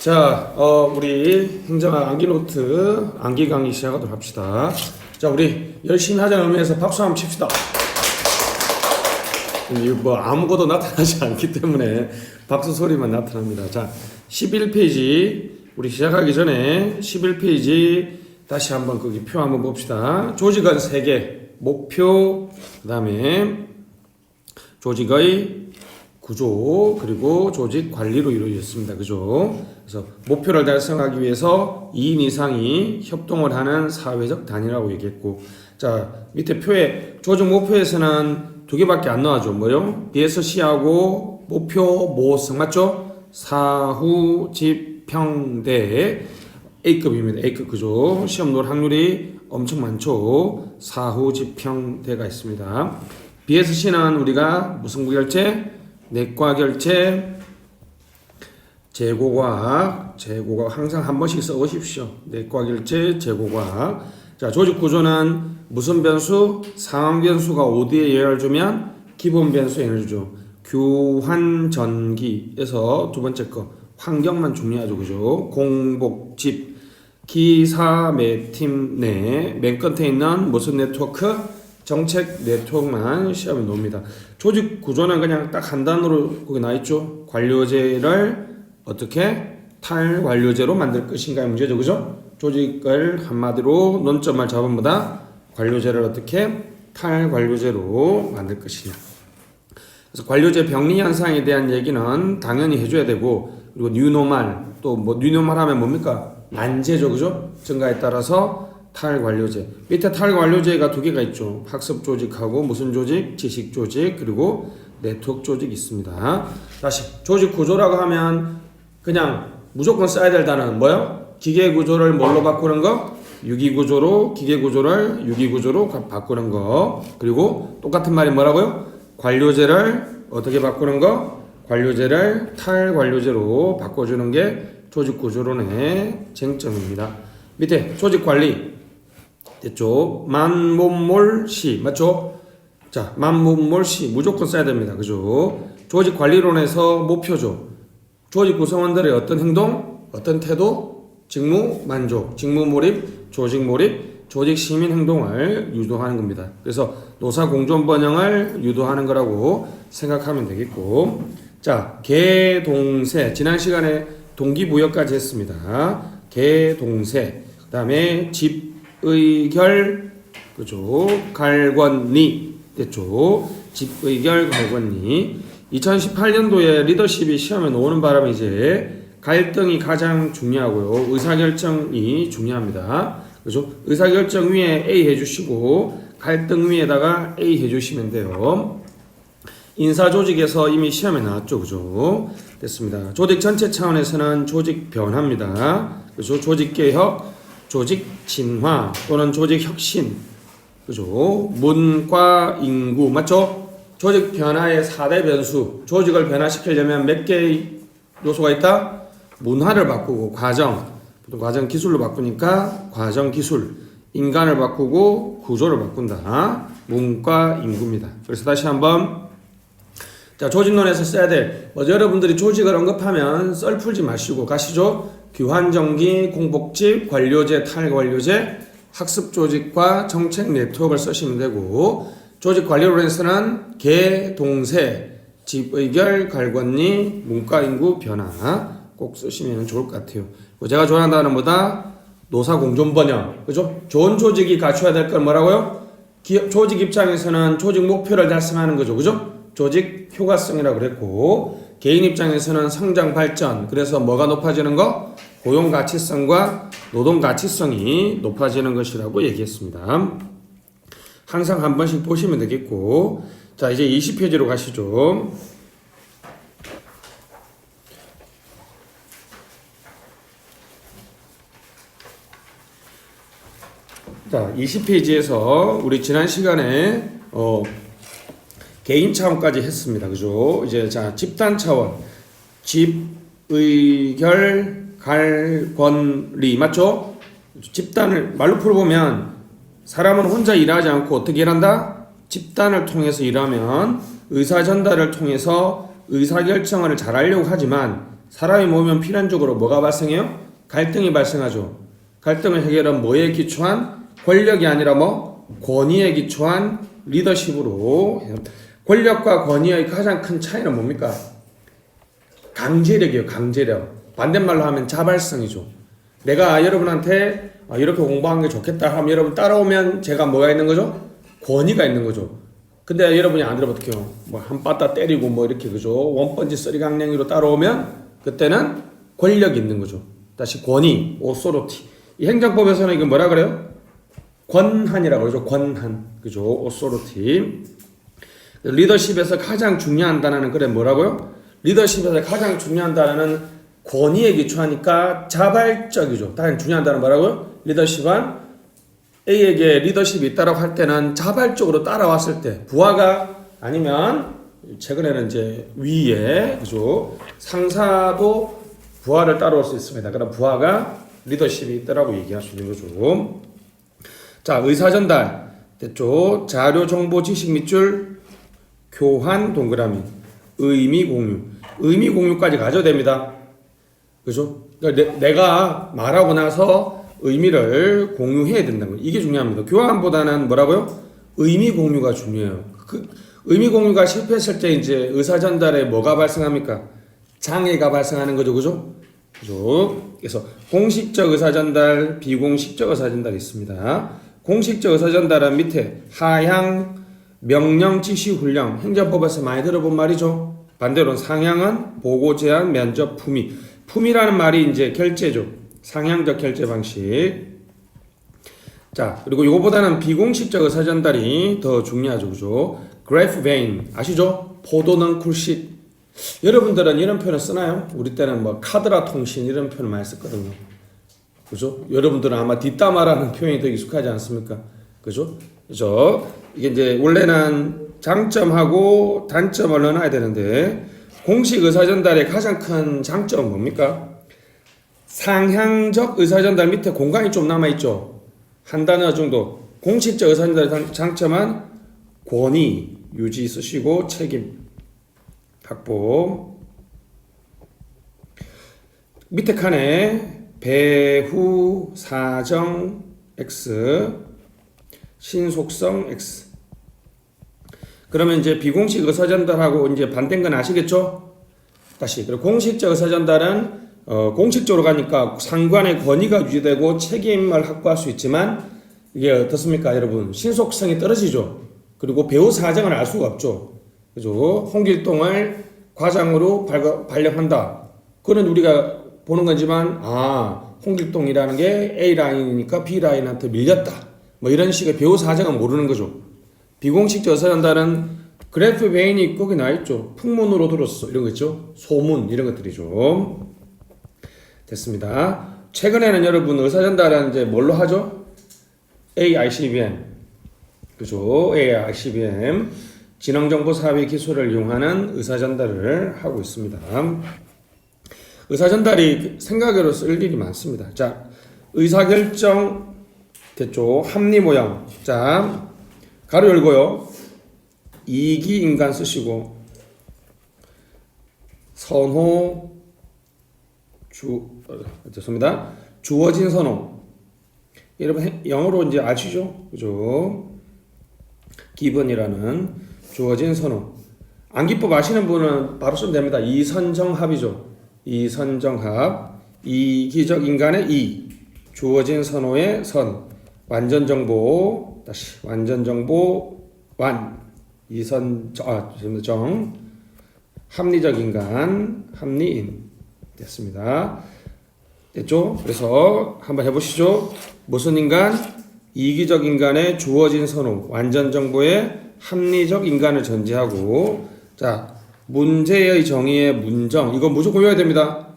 자, 우리 행정학 암기노트 암기 강의 시작하도록 합시다. 자, 우리 열심히 하자는 의미에서 박수 한번 칩시다. 뭐 아무것도 나타나지 않기 때문에 박수 소리만 나타납니다. 자, 11페이지 우리 시작하기 전에 11페이지 다시 한번 거기 표 한번 봅시다. 조직은 3개, 목표, 그 다음에 조직의 구조, 그리고 조직 관리로 이루어졌습니다. 그죠? 그래서 목표를 달성하기 위해서 2인 이상이 협동을 하는 사회적 단위라고 얘기했고, 자, 밑에 표에 조직 목표에서는 2개밖에 안 나와줘. 뭐요? BSC하고 목표 모성 맞죠? 사후 집평대 A급입니다. A급 그죠? 시험 놓을 확률이 엄청 많죠. 사후 집평대가 있습니다. BSC는 우리가 무슨 구결제? 내과 결제, 재고과학 항상 한 번씩 써오십시오. 내과 결제, 재고과학. 자, 조직 구조는 무슨 변수? 상황 변수가 OD에 영향을 주면 기본 변수에 영향을 주죠. 교환 전기에서 두 번째 거 환경만 중요하죠. 그죠? 공복 집 기사 매팀 내 맨 끝에 있는 무슨 네트워크? 정책 네트워크만 시험에 놓습니다. 조직 구조는 그냥 딱 한 단어로 거기 나있죠. 관료제를 어떻게 탈관료제로 만들 것인가의 문제죠. 그죠? 조직을 한마디로 논점을 잡은 보다 관료제를 어떻게 탈관료제로 만들 것이냐. 그래서 관료제 병리 현상에 대한 얘기는 당연히 해줘야 되고, 그리고 뉴노멀, 또 뭐 뉴노멀 하면 뭡니까? 난제죠. 그죠? 증가에 따라서 탈관료제. 밑에 탈관료제가 2개가 있죠. 학습 조직하고 무슨 조직? 지식 조직, 그리고 네트워크 조직이 있습니다. 다시 조직 구조라고 하면 그냥 무조건 써야 될 단어는 뭐요? 기계 구조를 뭘로 바꾸는 거? 유기 구조로, 기계 구조를 유기 구조로 바꾸는 거. 그리고 똑같은 말이 뭐라고요? 관료제를 어떻게 바꾸는 거? 관료제를 탈관료제로 바꿔주는 게 조직 구조론의 쟁점입니다. 밑에 조직 관리 됐죠? 만몸몰시 맞죠? 자, 만몸몰시 무조건 써야 됩니다. 그죠? 조직 관리론에서 목표죠. 조직 구성원들의 어떤 행동, 어떤 태도, 직무 만족, 직무 몰입, 조직 몰입, 조직 시민 행동을 유도하는 겁니다. 그래서 노사 공존 번영을 유도하는 거라고 생각하면 되겠고, 자, 개동세 지난 시간에 동기부여까지 했습니다. 개동세 그 다음에 집의결 그죠? 갈권리 됐죠? 집의결 갈권리 2018년도에 리더십이 시험에 나오는 바람에 이제 갈등이 가장 중요하고요. 의사결정이 중요합니다. 그죠? 의사결정 위에 A 해주시고 갈등 위에다가 A 해주시면 돼요. 인사조직에서 이미 시험에 나왔죠. 그죠? 됐습니다. 조직 전체 차원에서는 조직 변화입니다. 그죠? 조직 개혁, 조직 진화 또는 조직 혁신. 그죠? 문과 인구 맞죠? 조직 변화의 4대 변수. 조직을 변화시키려면 몇 개의 요소가 있다? 문화를 바꾸고 과정, 보통 과정 기술로 바꾸니까 과정 기술, 인간을 바꾸고 구조를 바꾼다. 문과 인구입니다. 그래서 다시 한번 자, 조직론에서 써야 될, 여러분들이 조직을 언급하면 썰 풀지 마시고 가시죠. 교환정기, 공복집, 관료제, 탈관료제, 학습조직과 정책 네트워크를 쓰시면 되고, 조직관리론에서는 개, 동세, 집의결, 갈권리, 문과인구, 변화 꼭 쓰시면 좋을 것 같아요. 제가 좋아하는 단어는 뭐다? 노사공존번영. 그죠? 좋은 조직이 갖춰야 될 건 뭐라고요? 조직 입장에서는 조직 목표를 달성하는 거죠. 그죠? 조직 효과성이라고 그랬고, 개인 입장에서는 성장 발전. 그래서 뭐가 높아지는 거? 고용 가치성과 노동 가치성이 높아지는 것이라고 얘기했습니다. 항상 한 번씩 보시면 되겠고, 자, 이제 20페이지로 가시죠. 자, 20페이지에서 우리 지난 시간에 개인 차원까지 했습니다. 그죠? 이제 자, 집단 차원. 집의결 갈권리 맞죠? 집단을 말로 풀어보면 사람은 혼자 일하지 않고 어떻게 일한다? 집단을 통해서 일하면 의사 전달을 통해서 의사결정을 잘하려고 하지만 사람이 모이면 필연적으로 뭐가 발생해요? 갈등이 발생하죠. 갈등을 해결한 뭐에 기초한? 권력이 아니라 뭐? 권위에 기초한 리더십으로. 권력과 권위의 가장 큰 차이는 뭡니까? 강제력이에요. 강제력. 반대말로 하면 자발성이죠. 내가 여러분한테 이렇게 공부하는 게 좋겠다 하면 여러분 따라오면 제가 뭐가 있는 거죠? 권위가 있는 거죠. 근데 여러분이 안 들으면 어떡해요? 뭐 한 바따 때리고 뭐 이렇게 그죠? 원펀치 쓰리강냉이로 따라오면 그때는 권력이 있는 거죠. 다시 권위, 오소리티. 이 행정법에서는 이거 뭐라 그래요? 권한이라고 그러죠. 권한. 그죠? 오소리티. 리더십에서 가장 중요한 단어는 그래 뭐라고요? 리더십에서 가장 중요한 단어는 권위에 기초하니까 자발적이죠. 다른 중요한 단어는 뭐라고요? 리더십은 A에게 리더십이 있다라고 할 때는 자발적으로 따라왔을 때 부하가 아니면 최근에는 이제 위에 그죠? 상사도 부하를 따라올 수 있습니다. 그럼 부하가 리더십이 있다라고 얘기할 수 있는 거죠. 자, 의사 전달 됐죠? 자료, 정보, 지식 밑줄, 교환, 동그라미, 의미 공유. 의미 공유까지 가져야 됩니다. 그죠? 그러니까 내가 말하고 나서 의미를 공유해야 된다는 거예요. 이게 중요합니다. 교환보다는 뭐라고요? 의미 공유가 중요해요. 그 의미 공유가 실패했을 때 이제 의사 전달에 뭐가 발생합니까? 장애가 발생하는 거죠. 그죠? 그죠? 그래서 공식적 의사 전달, 비공식적 의사 전달이 있습니다. 공식적 의사 전달은 밑에 하향, 명령, 지시, 훈령, 행정법에서 많이 들어본 말이죠. 반대로는 상향은 보고, 제안, 면접, 품위. 품위라는 말이 이제 결제죠. 상향적 결제 방식. 자, 그리고 이거보다는 비공식적 의사 전달이 더 중요하죠. 그죠? 그래프 베인 아시죠? 포도는 쿨쉿. 여러분들은 이런 표현을 쓰나요? 우리 때는 뭐 카드라 통신 이런 표현을 많이 썼거든요. 그죠? 여러분들은 아마 뒷담화라는 표현이 더 익숙하지 않습니까? 그죠? 그죠? 이게 이제 원래는 장점하고 단점을 넣어놔야 되는데 공식 의사 전달의 가장 큰 장점은 뭡니까? 상향적 의사전달 밑에 공간이 좀 남아있죠. 한 단어 정도. 공식적 의사전달 장점은 권위, 유지 쓰시고 책임, 확보. 밑에 칸에 배후, 사정, X, 신속성, X. 그러면 이제 비공식 의사전달하고 이제 반대인 건 아시겠죠? 다시. 그리고 공식적 의사전달은 공식적으로 가니까 상관의 권위가 유지되고 책임을 확보할 수 있지만 이게 어떻습니까 여러분? 신속성이 떨어지죠. 그리고 배후 사정을 알 수가 없죠. 그죠? 홍길동을 과장으로 발령한다. 그건 우리가 보는 거지만 홍길동이라는 게 A라인이니까 B라인한테 밀렸다. 뭐 이런 식의 배후 사정은 모르는 거죠. 비공식적 의사전달은 그래프 베인이 거기 나와있죠. 풍문으로 들었어. 이런 거 있죠. 소문 이런 것들이죠. 됐습니다. 최근에는 여러분 의사전달은 이제 뭘로 하죠? AICBM. 그죠? AICBM. 지능정보사업의 기술을 이용하는 의사전달을 하고 있습니다. 의사전달이 생각으로 쓸 일이 많습니다. 자, 의사결정 됐죠? 합리모형. 자, 가로 열고요. 이기인간 쓰시고 선호 죄송합니다. 주어진 선호. 여러분 영어로 이제 아시죠? 그죠? 기본이라는 주어진 선호. 암기법 아시는 분은 바로 쓰면 됩니다. 이선정합이죠. 이선정합. 이기적 인간의 이. 주어진 선호의 선. 완전정보. 다시 완전정보 완. 정. 합리적 인간. 합리인. 됐습니다. 됐죠? 그래서 한번 해보시죠. 무슨 인간? 이기적 인간의 주어진 선호, 완전 정보의 합리적 인간을 전제하고, 자, 문제의 정의의 문정. 이거 무조건 외워야 됩니다.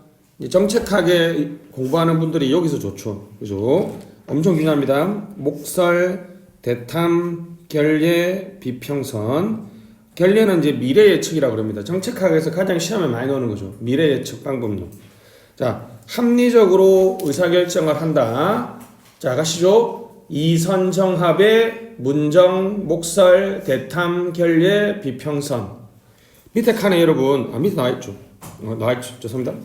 정책하게 공부하는 분들이 여기서 좋죠. 그죠? 엄청 중요합니다. 목설, 대탐, 결례, 비평선. 결례는 이제 미래 예측이라고 그럽니다. 정책학에서 가장 시험에 많이 나오는 거죠. 미래 예측 방법론. 자, 합리적으로 의사결정을 한다. 자, 가시죠. 이선정합의 문정, 목설, 대탐, 결례, 비평선. 밑에 칸에 여러분, 밑에 나와있죠. 나와있죠. 죄송합니다.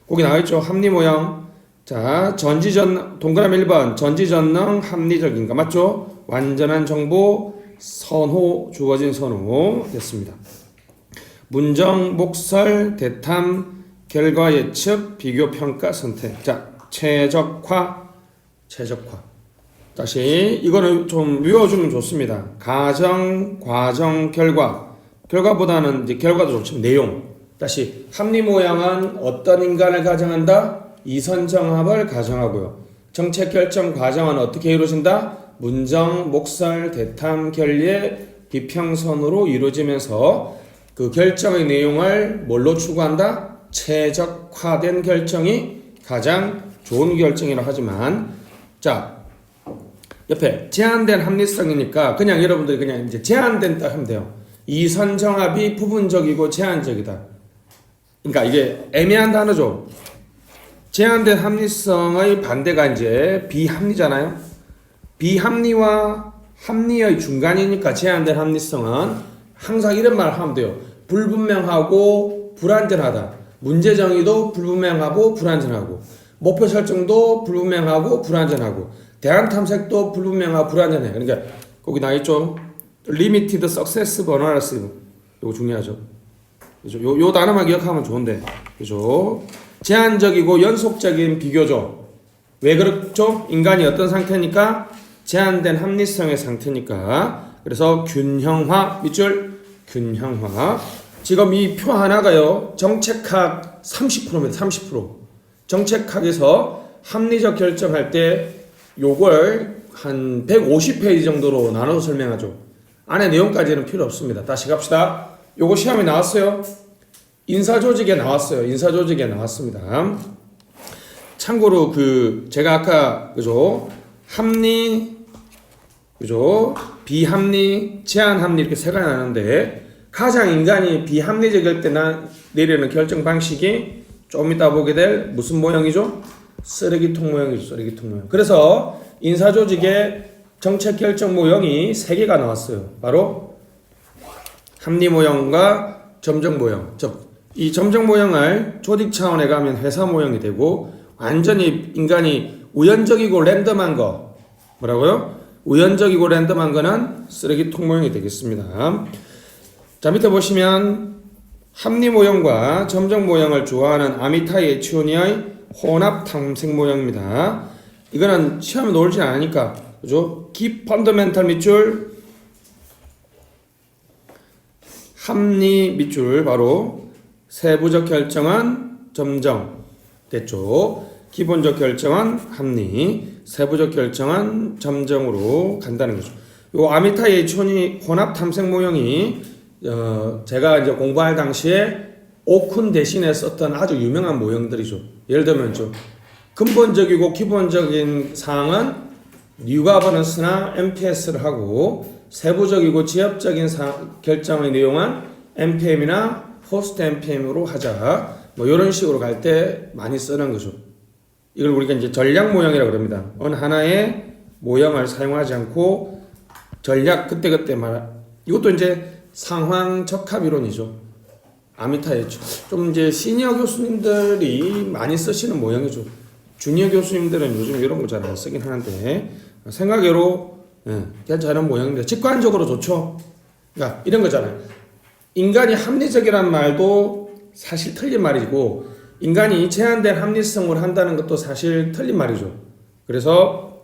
거기 나와있죠. 합리 모형. 자, 동그라미 1번. 전지전능 합리적인가. 맞죠? 완전한 정보, 선호, 주어진 선호. 됐습니다. 문정, 목설, 대탐, 결과 예측, 비교, 평가, 선택. 자, 최적화. 다시, 이거는 좀 외워주면 좋습니다. 가정, 과정, 결과. 결과보다는 이제 결과도 좋지만 내용. 다시, 합리 모양은 어떤 인간을 가정한다? 이선정합을 가정하고요. 정책 결정 과정은 어떻게 이루어진다? 문정, 목설, 대탐, 결례, 비평선으로 이루어지면서 그 결정의 내용을 뭘로 추구한다? 최적화된 결정이 가장 좋은 결정이라고 하지만, 자, 옆에 제한된 합리성이니까 그냥 여러분들이 그냥 이제 제한된 딱 하면 돼요. 이선정합이 부분적이고 제한적이다. 그러니까 이게 애매한 단어죠. 제한된 합리성의 반대가 이제 비합리잖아요. 비합리와 합리의 중간이니까 제한된 합리성은 항상 이런 말을 하면 돼요. 불분명하고 불완전하다. 문제 정의도 불분명하고 불완전하고, 목표 설정도 불분명하고 불완전하고, 대안 탐색도 불분명하고 불완전해요. 그러니까 거기 나 있죠. Limited Success Analysis. 이거 중요하죠. 그죠? 요 단어만 기억하면 좋은데, 그죠? 제한적이고 연속적인 비교죠. 왜 그렇죠? 인간이 어떤 상태니까? 제한된 합리성의 상태니까. 그래서 균형화, 밑줄 균형화. 지금 이 표 하나가요, 정책학 30%입니다. 30%. 정책학에서 합리적 결정할 때 요걸 한 150페이지 정도로 나눠서 설명하죠. 안에 내용까지는 필요 없습니다. 다시 갑시다. 요거 시험에 나왔어요. 인사조직에 나왔어요. 인사조직에 나왔습니다. 참고로 제가 아까 그죠? 합리, 그죠? 비합리, 제한합리 이렇게 세 가지 나눴는데, 가장 인간이 비합리적일 때 내리는 결정 방식이 좀 이따 보게 될 무슨 모형이죠? 쓰레기통 모형이죠. 쓰레기통 모형. 그래서 인사조직의 정책 결정 모형이 3개가 나왔어요. 바로 합리 모형과 점정 모형. 이 점정 모형을 조직 차원에 가면 회사 모형이 되고, 완전히 인간이 우연적이고 랜덤한 거, 뭐라고요? 우연적이고 랜덤한 거는 쓰레기통 모형이 되겠습니다. 자, 밑에 보시면 합리 모형과 점정 모형을 좋아하는 아미타이 에치오니의 혼합 탐색 모형입니다. 이거는 시험에 나오지 않으니까, 그죠? 기 펀더멘탈 밑줄, 합리 밑줄, 바로 세부적 결정은 점정 됐죠. 기본적 결정은 합리, 세부적 결정은 점정으로 간다는 거죠. 요 아미타이 에치오니 혼합 탐색 모형이 제가 이제 공부할 당시에 오쿤 대신에 썼던 아주 유명한 모형들이죠. 예를 들면 근본적이고 기본적인 사항은 뉴가버넌스나 MPS를 하고, 세부적이고 지엽적인 결정의 내용은 NPM이나 포스트 NPM으로 하자. 뭐 이런 식으로 갈 때 많이 쓰는 거죠. 이걸 우리가 이제 전략 모형이라고 그럽니다. 어느 하나의 모형을 사용하지 않고 전략 그때그때 이것도 이제 상황 적합 이론이죠. 아미타이죠. 좀 이제 시니어 교수님들이 많이 쓰시는 모형이죠. 주니어 교수님들은 요즘 이런 거 잘 안 쓰긴 하는데, 생각외로 괜찮은 모형인데 직관적으로 좋죠. 그러니까 이런 거잖아요. 인간이 합리적이란 말도 사실 틀린 말이고, 인간이 제한된 합리성을 한다는 것도 사실 틀린 말이죠. 그래서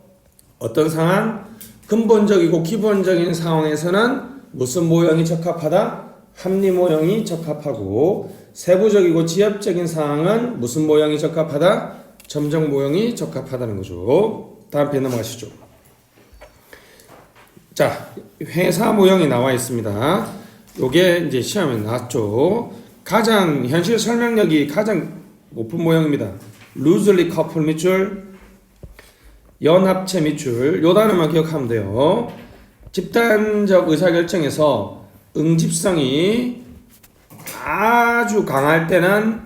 어떤 상황, 근본적이고 기본적인 상황에서는 무슨 모형이 적합하다? 합리 모형이 적합하고, 세부적이고 지엽적인 상황은 무슨 모형이 적합하다? 점정 모형이 적합하다는 거죠. 다음 페이지 넘어가시죠. 자, 회사 모형이 나와 있습니다. 요게 이제 시험에 나왔죠. 가장 현실 설명력이 가장 높은 모형입니다. 루즐리 커플 밑줄, 연합체 밑줄. 요 단어만 기억하면 돼요. 집단적 의사결정에서 응집성이 아주 강할 때는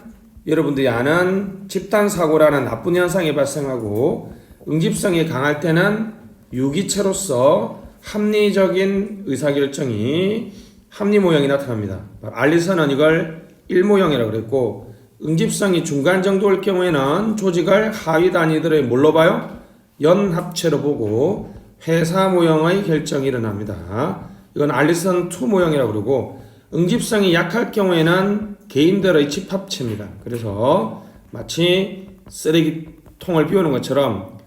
여러분들이 아는 집단사고라는 나쁜 현상이 발생하고, 응집성이 강할 때는 유기체로서 합리적인 의사결정이 합리 모형이 나타납니다. 알리선은 이걸 1모형이라고 그랬고, 응집성이 중간 정도일 경우에는 조직을 하위 단위들의 뭘로 봐요? 연합체로 보고 회사 모형의 결정이 일어납니다. 이건 알리슨 2 모형이라고 그러고 응집성이 약할 경우에는 개인들의 집합체입니다. 그래서 마치 쓰레기통을 비우는 것처럼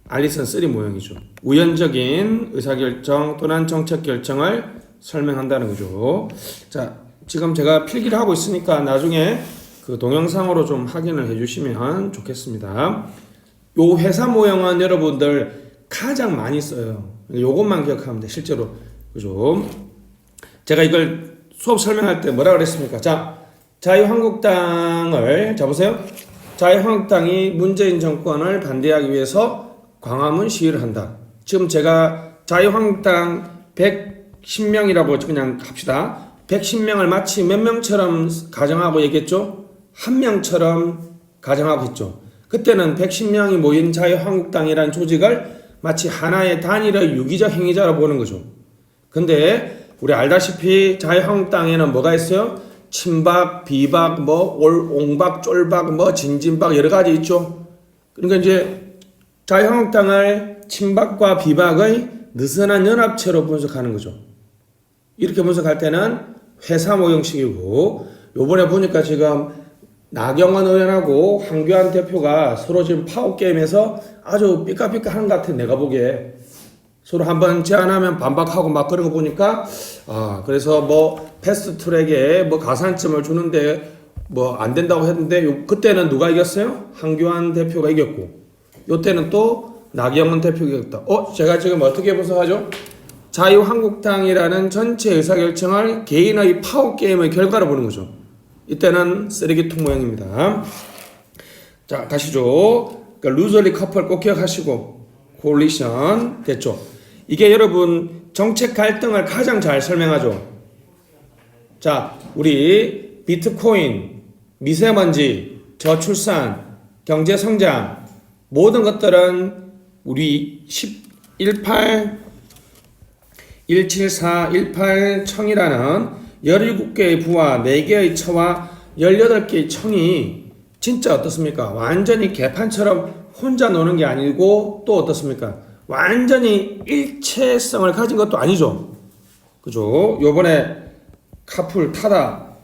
알리슨 3 모형이죠. 우연적인 의사결정 또는 정책 결정을 설명한다는 거죠. 자, 지금 제가 필기를 하고 있으니까 나중에 그 동영상으로 좀 확인을 해주시면 좋겠습니다. 요 회사 모형은 여러분들 가장 많이 써요. 요것만 기억하면 돼, 실제로. 그죠? 제가 이걸 수업 설명할 때 뭐라 그랬습니까? 자, 자유한국당을, 자, 보세요. 자유한국당이 문재인 정권을 반대하기 위해서 광화문 시위를 한다. 지금 제가 자유한국당 110명이라고 그냥 합시다. 110명을 마치 몇 명처럼 가정하고 얘기했죠? 한 명처럼 가정하고 했죠. 그때는 110명이 모인 자유한국당이라는 조직을 마치 하나의 단일의 유기적 행위자로 보는 거죠. 근데 우리 알다시피 자유한국당에는 뭐가 있어요? 친박, 비박, 뭐 옹박, 쫄박, 뭐 진진박 여러 가지 있죠. 그러니까 이제 자유한국당을 친박과 비박의 느슨한 연합체로 분석하는 거죠. 이렇게 분석할 때는 회사 모형식이고, 요번에 보니까 지금 나경원 의원하고 황교안 대표가 서로 지금 파워게임에서 아주 삐까삐까한 것 같아. 내가 보기에 서로 한번 제안하면 반박하고 막 그런 거 보니까, 그래서 뭐 패스트트랙에 뭐 가산점을 주는데 뭐 안 된다고 했는데, 그때는 누가 이겼어요? 황교안 대표가 이겼고, 요때는 또 나경원 대표가 이겼다. 제가 지금 어떻게 분석하죠? 자유한국당이라는 전체 의사결정을 개인의 파워게임의 결과로 보는 거죠. 이때는 쓰레기통 모양입니다. 자, 가시죠. 그러니까 루저리 커플 꼭 기억하시고, 콜리션 됐죠. 이게 여러분 정책 갈등을 가장 잘 설명하죠. 자, 우리 비트코인, 미세먼지, 저출산, 경제 성장 모든 것들은 우리 174, 18 청이라는 17개의 부와 4개의 처와 18개의 청이 진짜 어떻습니까? 완전히 개판처럼 혼자 노는 게 아니고 또 어떻습니까? 완전히 일체성을 가진 것도 아니죠. 그죠? 요번에 카풀 타다,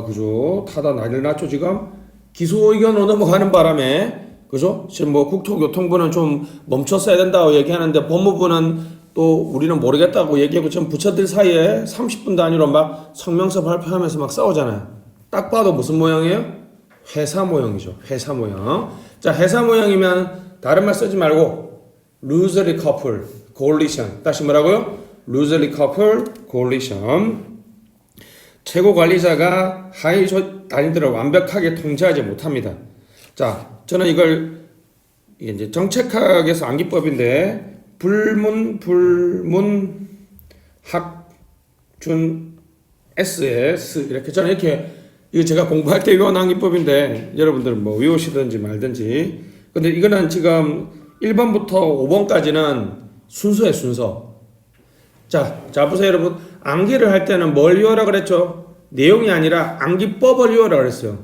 그죠? 타다 난리 났죠, 지금? 기소 의견으로 넘어가는 바람에, 그죠? 지금 뭐 국토교통부는 좀 멈췄어야 된다고 얘기하는데 법무부는 또 우리는 모르겠다고 얘기하고 지금 부처들 사이에 30분 단위로 막 성명서 발표하면서 막 싸우잖아요. 딱 봐도 무슨 모양이에요? 회사 모형이죠. 회사 모형. 자, 회사 모형이면 다른 말 쓰지 말고 루저리 커플, 콜리션. 다시 뭐라고요? 루저리 커플, 콜리션. 최고 관리자가 하위 단위들을 완벽하게 통제하지 못합니다. 자, 저는 이걸 이제 정책학에서 암기법인데 불문 학준 SS 이렇게 저는 이렇게 이거 제가 공부할 때 외운 암기법인데 여러분들 뭐 외우시든지 말든지. 근데 이거는 지금 1번부터 5번까지는 순서예요, 순서. 자 보세요, 여러분. 암기를 할 때는 뭘 외우라 그랬죠? 내용이 아니라 암기법을 외우라 그랬어요.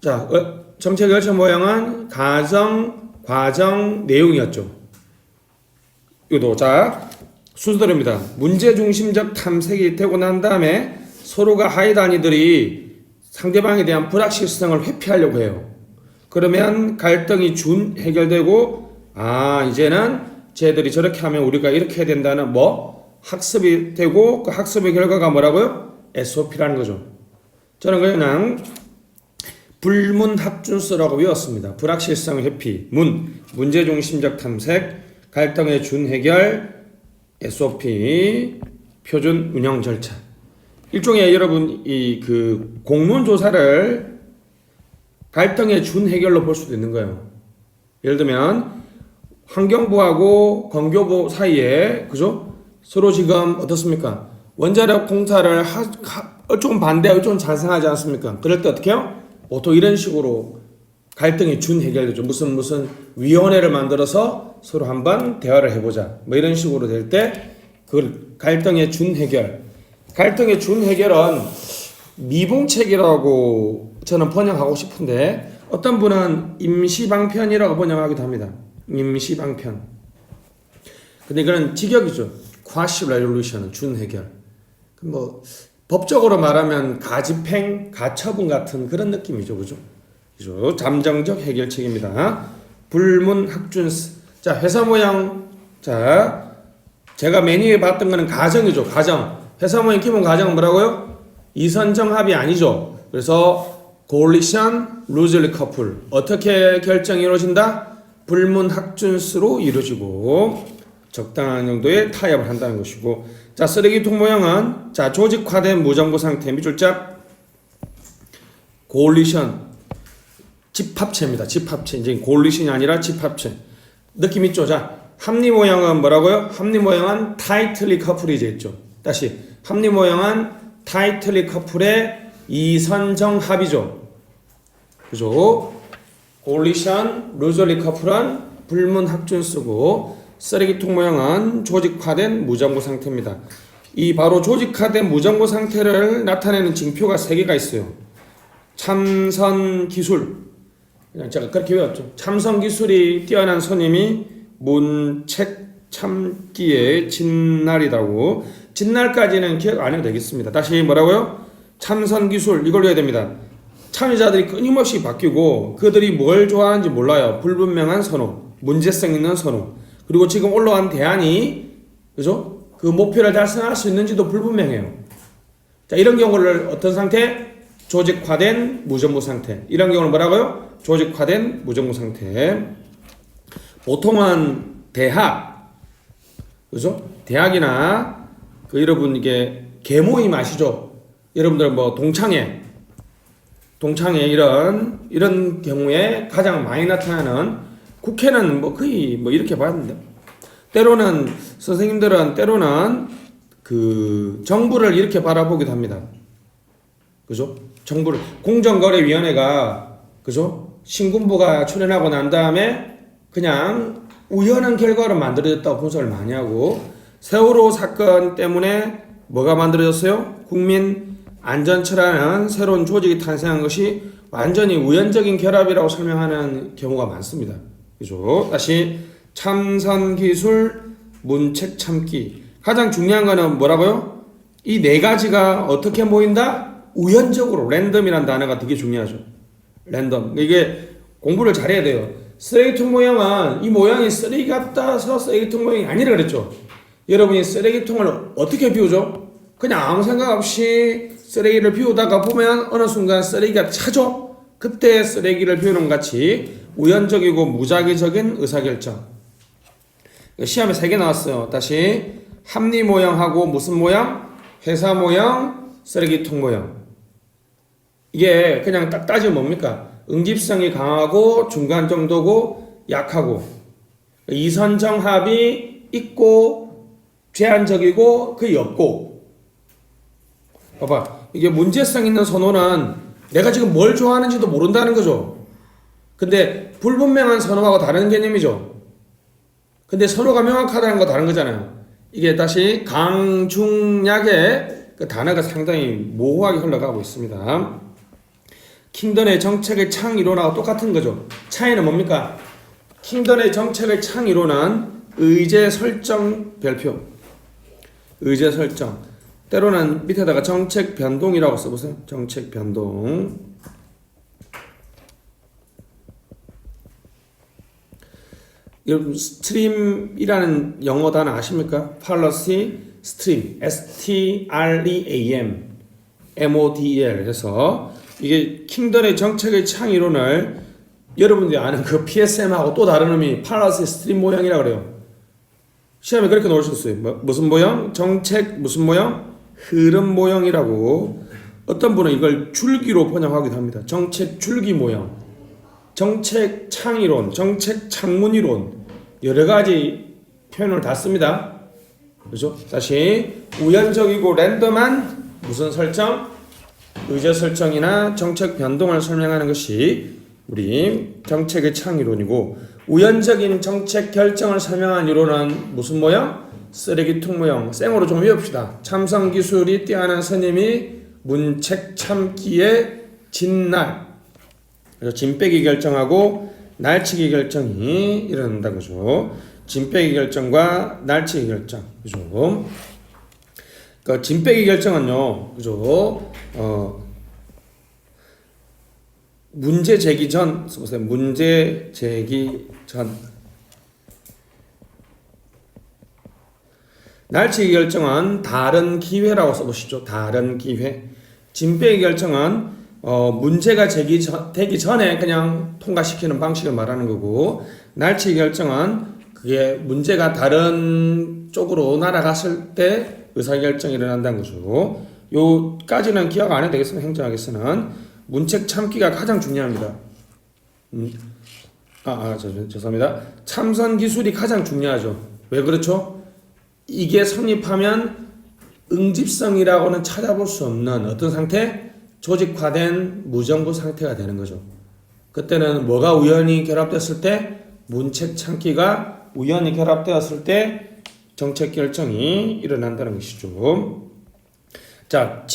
자, 정책 결정 모형은 가정, 과정, 내용이었죠. 이것도 자 순서대로입니다. 문제 중심적 탐색이 되고 난 다음에 서로가 하위 단위들이 상대방에 대한 불확실성을 회피하려고 해요. 그러면 갈등이 해결되고, 이제는 쟤들이 저렇게 하면 우리가 이렇게 해야 된다는 뭐 학습이 되고, 그 학습의 결과가 뭐라고요? SOP라는 거죠. 저는 그냥 불문합준서라고 외웠습니다. 불확실성 회피, 문제 중심적 탐색, 갈등의 준해결, SOP, 표준 운영 절차. 일종의 여러분 이 그 공론 조사를 갈등의 준해결로 볼 수도 있는 거예요. 예를 들면 환경부하고 건교부 사이에, 그죠? 서로 지금 어떻습니까? 원자력 공사를 조금 반대하고 좀 찬성하지 않습니까? 그럴 때 어떻게 해요? 보통 이런 식으로 갈등이 준해결되죠. 무슨 위원회를 만들어서 서로 한번 대화를 해보자. 뭐 이런 식으로 될 때 그 갈등의 준해결. 갈등의 준해결은 미봉책이라고 저는 번역하고 싶은데 어떤 분은 임시방편이라고 번역하기도 합니다. 임시방편. 근데 이거는 직역이죠. quasi resolution은 준해결. 뭐 법적으로 말하면 가집행, 가처분 같은 그런 느낌이죠, 그죠? 그죠? 잠정적 해결책입니다. 불문학준스. 자, 회사 모양. 자, 제가 메뉴에 봤던 거는 가정이죠, 가정. 회사 모양 기본 가정은 뭐라고요? 이선정합이 아니죠. 그래서 coalition, loosely couple. 어떻게 결정이 이루어진다? 불문학준스로 이루어지고 적당한 정도의 타협을 한다는 것이고, 자, 쓰레기통 모양은 자, 조직화된 무정부 상태. 밑줄짝 coalition, 집합체입니다. 집합체. 이제 coalition이 아니라 집합체. 느낌 있죠? 자, 합리 모양은 뭐라고요? 합리 모양은 tightly coupled이 있죠. 다시 합리 모양은 tightly coupled의 이선정합이죠. 그죠? coalition, loosely coupled은 불문학준스고, 쓰레기통 모양은 조직화된 무정부 상태입니다. 이 바로 조직화된 무정부 상태를 나타내는 징표가 3개가 있어요. 참선 기술. 그냥 제가 그렇게 외웠죠. 참선 기술이 뛰어난 손님이 문책 참기의 진날이라고. 진날까지는 기억 안 해도 되겠습니다. 다시 뭐라고요? 참선 기술. 이걸 외워야 됩니다. 참여자들이 끊임없이 바뀌고 그들이 뭘 좋아하는지 몰라요. 불분명한 선호, 문제성 있는 선호. 그리고 지금 올라온 대안이, 그죠? 그 목표를 달성할 수 있는지도 불분명해요. 자, 이런 경우를 어떤 상태? 조직화된 무정부 상태. 이런 경우는 뭐라고요? 조직화된 무정부 상태. 보통은 대학, 그죠? 대학이나 여러분 이게 계모임 아시죠? 여러분들 뭐 동창회 이런 경우에 가장 많이 나타나는, 국회는 뭐 거의 뭐 이렇게 봤는데, 때로는 선생님들은 때로는 그 정부를 이렇게 바라보기도 합니다. 그죠? 정부를 공정거래위원회가, 그죠? 신군부가 출연하고 난 다음에 그냥 우연한 결과로 만들어졌다고 분석을 많이 하고, 세월호 사건 때문에 뭐가 만들어졌어요? 국민 안전처라는 새로운 조직이 탄생한 것이 완전히 우연적인 결합이라고 설명하는 경우가 많습니다. 그죠? 다시 참선 기술, 문책 참기. 가장 중요한 거는 뭐라고요? 이 4가지가 어떻게 모인다? 우연적으로. 랜덤이라는 단어가 되게 중요하죠. 랜덤. 이게 공부를 잘해야 돼요. 쓰레기통 모양은 이 모양이 쓰레기 같아서 쓰레기통 모양이 아니라 그랬죠. 여러분이 쓰레기통을 어떻게 비우죠? 그냥 아무 생각 없이 쓰레기를 비우다가 보면 어느 순간 쓰레기가 차죠? 그때 쓰레기를 비우는 것 같이 우연적이고 무작위적인 의사결정. 시험에 3개 나왔어요. 다시 합리 모형하고 무슨 모형? 회사 모형, 쓰레기통 모형. 이게 그냥 딱 따지면 뭡니까? 응집성이 강하고 중간 정도고 약하고, 이선정합이 있고 제한적이고 거의 없고. 봐봐, 이게 문제성 있는 선호는 내가 지금 뭘 좋아하는지도 모른다는 거죠. 근데 불분명한 선호하고 다른 개념이죠. 근데 선호가 명확하다는 거 다른 거잖아요. 이게 다시 강중약의 그 단어가 상당히 모호하게 흘러가고 있습니다. 킹던의 정책의 창이론하고 똑같은 거죠. 차이는 뭡니까? 킹던의 정책의 창이론은 의제 설정 별표. 의제 설정. 때로는 밑에다가 정책 변동이라고 써보세요. 정책 변동. 여러분 스트림이라는 영어 단어 아십니까? policy stream, S-T-R-E-A-M, M-O-D-E-L. 그래서 이게 킹던의 정책의 창이론을 여러분들이 아는 그 PSM하고 또 다른 의미 policy stream 모형이라고 그래요. 시험에 그렇게 나오셨어요. 무슨 모형? 정책 무슨 모형? 흐름 모형이라고. 어떤 분은 이걸 줄기로 번역하기도 합니다. 정책 줄기 모형, 정책 창이론, 정책 창문이론, 여러 가지 표현을 다 씁니다. 그죠? 다시 우연적이고 랜덤한 무슨 설정? 의제 설정이나 정책 변동을 설명하는 것이 우리 정책의 창이론이고, 우연적인 정책 결정을 설명한 이론은 무슨 모형? 쓰레기통 모형. 쌩으로 좀 외웁시다. 참선 기술이 뛰어난 스님이 문책 참기의 진날. 그래서 진 빼기 결정하고 날치기 결정이 일어난다 그죠. 진 빼기 결정과 날치기 결정 그죠. 그러니까 진 빼기 결정은요 그죠. 문제 제기 전 써보세요. 문제 제기 전. 날치기 결정은 다른 기회라고 써보시죠. 다른 기회. 진 빼기 결정은 문제가 제기되기 전에 그냥 통과시키는 방식을 말하는 거고, 날치기 결정은 그게 문제가 다른 쪽으로 날아갔을 때 의사결정이 일어난다는 거죠. 요까지는 기억 안 해도 되겠습니다. 행정학에서는 문책 참기가 가장 중요합니다. 죄송합니다. 참선 기술이 가장 중요하죠. 왜 그렇죠? 이게 성립하면 응집성이라고는 찾아볼 수 없는 어떤 상태? 조직화된 무정부 상태가 되는 거죠. 그때는 뭐가 우연히 결합됐을 때? 문책 참기가 우연히 결합되었을 때 정책 결정이 일어난다는 것이죠. 자,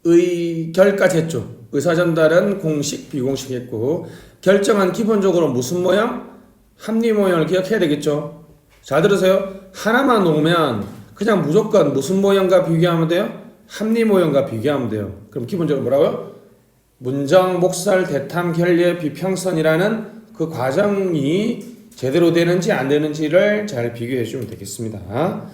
집의결까지 했죠. 의사전달은 공식, 비공식 했고, 결정은 기본적으로 무슨 모양? 합리 모양을 기억해야 되겠죠. 잘 들으세요. 하나만 놓으면 그냥 무조건 무슨 모양과 비교하면 돼요? 합리 모양과 비교하면 돼요. 그럼 기본적으로 뭐라고요? 문정, 목설, 대탐, 결례, 비평선이라는 그 과정이 제대로 되는지 안 되는지를 잘 비교해 주면 되겠습니다.